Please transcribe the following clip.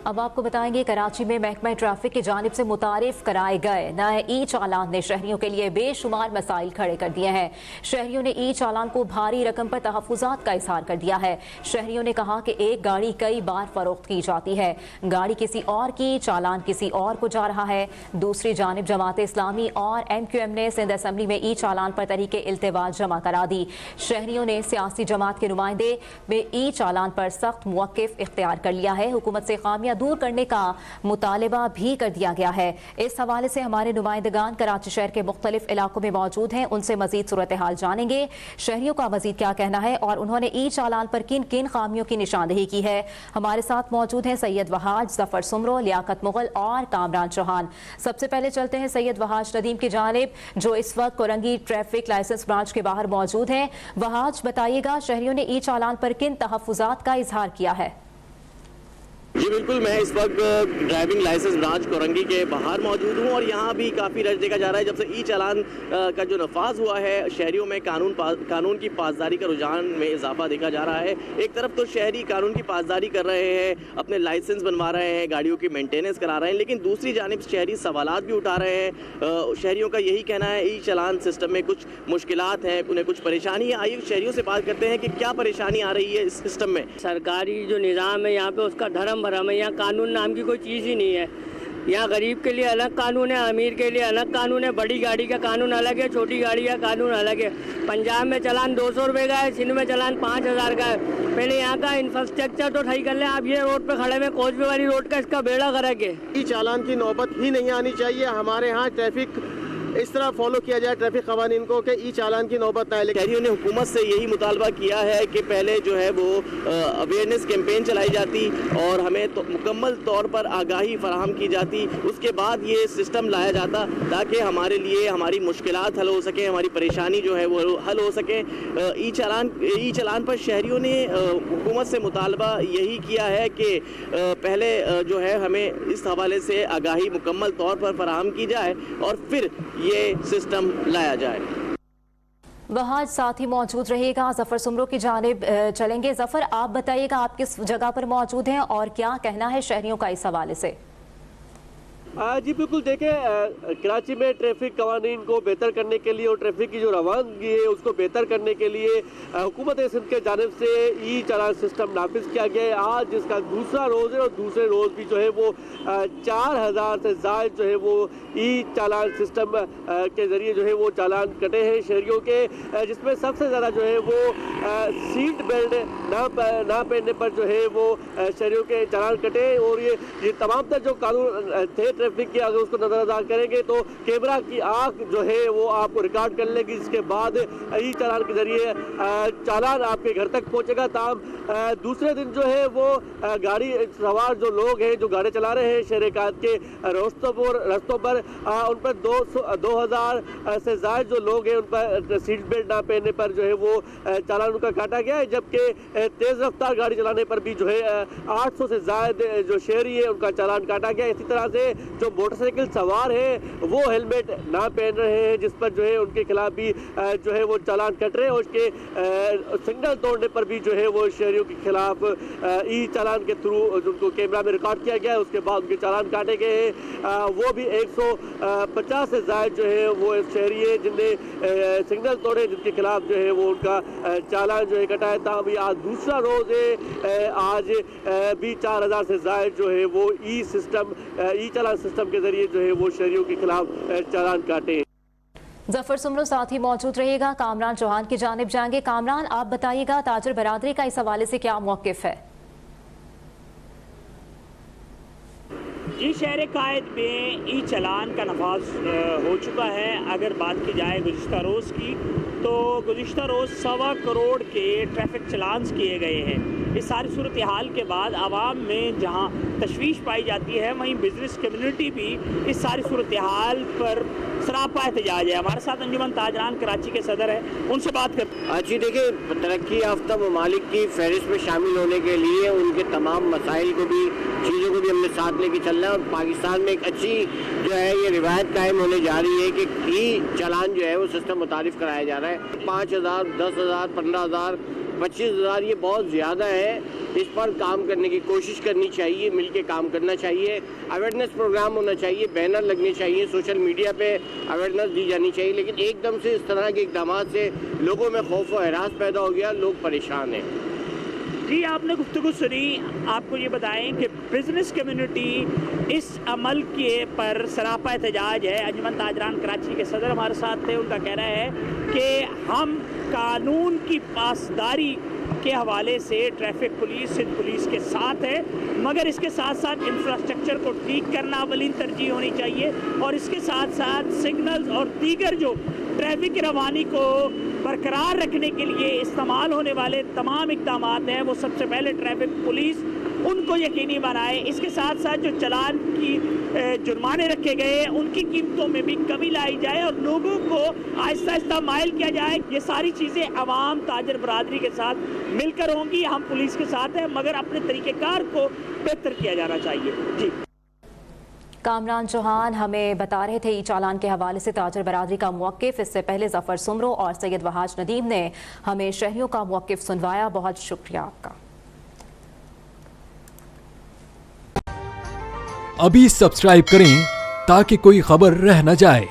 अब आपको बताएंगे कराची में महकमा ट्रैफिक की जानिब से मुतारिफ कराए गए नए ई चालान ने शहरियों के लिए बेशुमार मसाइल खड़े कर दिए हैं। शहरियों ने ई चालान को भारी रकम पर तहफ़्फ़ुज़ात का इज़हार कर दिया है। शहरियों ने कहा कि एक गाड़ी कई बार फरोख्त की जाती है, गाड़ी किसी और की, चालान किसी और को जा रहा है। दूसरी जानिब जमात इस्लामी और MQM ने सिंध असम्बली में ई चालान पर तरीके इल्तिवाज जमा करा दी। शहरियों ने सियासी जमात के नुमाइंदे में ई चालान पर सख्त मुवक्किफ इख्तियार कर लिया है। हुकूमत से खामियां दूर करने का मुतालबा भी कर दिया गया है। इस हवाले से हमारे नुमाइंदगान कराची शहर के मुख्तलिफ इलाकों में मौजूद हैं, उनसे मजीद सूरत हाल जानेंगे। शहरियों का मजीद क्या कहना है और उन्होंने ई चालान पर किन किन खामियों की निशानदेही की है। हमारे साथ मौजूद हैं सैयद वहाज, जफर सुमरो, लियाकत मुगल और कामरान चौहान। सबसे पहले चलते हैं सैयद वहाज नदीम की जानिब, जो इस वक्त कोरंगी ट्रैफिक लाइसेंस ब्रांच के बाहर मौजूद हैं। वहाज, बताइएगा शहरियों ने ई चालान पर किन तहफ़्फ़ुज़ात का इजहार किया है? जी बिल्कुल, मैं इस वक्त ड्राइविंग लाइसेंस ब्रांच कोरंगी के बाहर मौजूद हूँ और यहाँ भी काफ़ी रश देखा जा रहा है। जब से ई चालान का जो नफाज हुआ है, शहरियों में कानून की पासदारी का रुझान में इजाफा देखा जा रहा है। एक तरफ तो शहरी कानून की पासदारी कर रहे हैं, अपने लाइसेंस बनवा रहे हैं, गाड़ियों की मेंटेनेंस करा रहे हैं, लेकिन दूसरी जानिब शहरी सवालात भी उठा रहे हैं। शहरियों का यही कहना है ई चालान सिस्टम में कुछ मुश्किलात हैं, उन्हें कुछ परेशानी है। आइए शहरियों से बात करते हैं कि क्या परेशानी आ रही है इस सिस्टम में। सरकारी जो निज़ाम है यहाँ पे, उसका धर्म भरम है। यहाँ कानून नाम की कोई चीज़ ही नहीं है। यहाँ गरीब के लिए अलग कानून है, अमीर के लिए अलग कानून है। बड़ी गाड़ी का कानून अलग है, छोटी गाड़ी का कानून अलग है। पंजाब में चालान 200 रुपये का है, सिंध में चालान 5000 का है। पहले यहाँ का इंफ्रास्ट्रक्चर तो सही कर लें। आप ये रोड पे खड़े हुए कोचवे वाली रोड का, इसका बेड़ा गर्क है। ई चालान की नौबत ही नहीं आनी चाहिए। हमारे यहाँ ट्रैफिक इस तरह फॉलो किया जाए ट्रैफिक कवानीन को कि ई चालान की नौबत आए। शहरियों ने हुकूमत से यही मुतालबा किया है कि पहले जो है वो अवेयरनेस कैंपेन चलाई जाती और हमें तो मुकम्मल तौर पर आगाही फराहम की जाती, उसके बाद ये सिस्टम लाया जाता ताकि हमारे लिए हमारी मुश्किलात हल हो सकें, हमारी परेशानी जो है वो हल हो सके। ई चालान पर शहरियों ने हुकूमत से मुतालबा यही किया है कि पहले जो है हमें इस हवाले से आगाही मुकम्मल तौर पर फराहम की जाए और फिर ये सिस्टम लाया जाए। वहां साथ ही मौजूद रहेगा। जफर सुमरो की जानिब चलेंगे। जफर, आप बताइएगा आप किस जगह पर मौजूद हैं और क्या कहना है शहरियों का इस हवाले से? जी बिल्कुल, देखें कराची में ट्रैफिक कवानीन को बेहतर करने के लिए और ट्रैफिक की जो रवानगी है उसको बेहतर करने के लिए हुकूमत सिंध के जानिब से ई चालान सिस्टम नाफिज किया गया है। आज जिसका दूसरा रोज़ है और दूसरे रोज़ भी जो है वो 4000 से ज़ायद जो है वो ई चालान सिस्टम के ज़रिए जो है वो चालान कटे हैं शहरियों के, जिसमें सबसे ज़्यादा जो है वो सीट बेल्ट ना पहनने पर जो है वो शहरियों के चालान कटे। और ये तमाम तर जो कानून थे ट्रैफिक के, अगर उसको नजरअंदाज करेंगे तो कैमरा की आंख जो है वो आपको रिकॉर्ड कर लेगी, जिसके बाद ई चालान के जरिए चालान आपके घर तक पहुंचेगा। ताम दूसरे दिन जो है वो गाड़ी सवार जो लोग हैं, जो गाड़ी चला रहे हैं शहर कायद के रस्तों पर उन पर 2000 से ज़ायद जो लोग हैं उन पर सीट बेल्ट ना पहनने पर जो है वो चालान उनका काटा गया है। जबकि तेज़ रफ्तार गाड़ी चलाने पर भी जो है 800 से ज़ायद जो शहरी है उनका चालान काटा गया। इसी तरह से जो मोटरसाइकिल सवार है वो हेलमेट ना पहन रहे हैं, जिस पर जो है उनके खिलाफ भी जो है वो चालान कट रहे हैं। और उसके सिग्नल तोड़ने पर भी जो है वो शहरियों के खिलाफ ई चालान के थ्रू उनको कैमरा में रिकॉर्ड किया गया है, उसके बाद उनके चालान काटे गए हैं। वो भी 150 से ज़ायद जो है वो शहरी है जिनने सिग्नल तोड़े, जिनके खिलाफ जो है वो उनका चालान जो है कटाया था। अभी आज दूसरा रोज़ है, आज भी 4000 से ज़ायद जो है वो ई चालान सिस्टम के जरिए जो है वो शहरियों के खिलाफ चालान काटे। जफर सुमरो साथ ही मौजूद रहेगा। कामरान चौहान की जानिब जाएंगे। कामरान, आप बताइएगा ताजर बरादरी का इस हवाले से क्या मौक़िफ़ है? जी, शहर कायद में ई चालान का नफाज हो चुका है। अगर बात की जाए गुज़िश्ता रोज़ की, तो गुज़िश्ता रोज़ 1.25 करोड़ के ट्रैफिक चलान्स किए गए हैं। इस सारी सूरत हाल के बाद आवाम में जहां तशवीश पाई जाती है, वहीं बिजनेस कम्युनिटी भी इस सारी सूरत हाल पर सरापा एहतजाज है। हमारे साथ अंजुमन ताजरान कराची के सदर है, उनसे बात करते। जी देखिए, तरक्की याफ्ता ममालिक की फहरिस्त में शामिल होने के लिए उनके तमाम मसाइल को भी, चीज़ों को भी हमने साथ लेके चलना है। और पाकिस्तान में एक अच्छी जो है ये रिवायत कायम होने जा रही है कि ई चालान जो है वो सिस्टम मुतारिफ कराया जा रहा है। 5000, 10,000, 15,000, 25,000 ये बहुत ज़्यादा है। इस पर काम करने की कोशिश करनी चाहिए, मिलके काम करना चाहिए, अवेयरनेस प्रोग्राम होना चाहिए, बैनर लगने चाहिए, सोशल मीडिया पे अवेयरनेस दी जानी चाहिए। लेकिन एकदम से इस तरह के इकदाम से लोगों में खौफ और हरास पैदा हो गया, लोग परेशान हैं। जी, आपने गुफ्तगू सुनी। आपको ये बताएं कि बिजनेस कम्युनिटी इस अमल के पर सरापा एहतजाज है। अंजुमन ताजरान कराची के सदर हमारे साथ थे। उनका कहना है कि हम कानून की पासदारी के हवाले से ट्रैफिक पुलिस, सिंध पुलिस के साथ है, मगर इसके साथ साथ इंफ्रास्ट्रक्चर को ठीक करना अवलीन तरजीह होनी चाहिए और इसके साथ साथ सिग्नल्स और दीगर जो ट्रैफिक की रवानी को बरकरार रखने के लिए इस्तेमाल होने वाले तमाम इक़दाम हैं वो सबसे पहले ट्रैफिक पुलिस उनको यकीनी बनाए। इसके साथ साथ जो चालान की जुर्माने रखे गए हैं उनकी कीमतों में भी कमी लाई जाए और लोगों को आहिस्ता आहिस्ता माइल किया जाए। ये सारी चीज़ें आवाम, ताजर बरादरी के साथ मिलकर होंगी। हम पुलिस के साथ हैं, मगर अपने तरीक़ेकार को बेहतर किया जाना चाहिए। जी, कामरान चौहान हमें बता रहे थे ई चालान के हवाले से ताजर बरादरी का मौक़िफ़। इससे पहले ज़फ़र सुमरो और सैयद वहाज नदीम ने हमें शहरियों का मौक़िफ़ सुनवाया। बहुत शुक्रिया आपका। अभी सब्सक्राइब करें ताकि कोई खबर रह न जाए।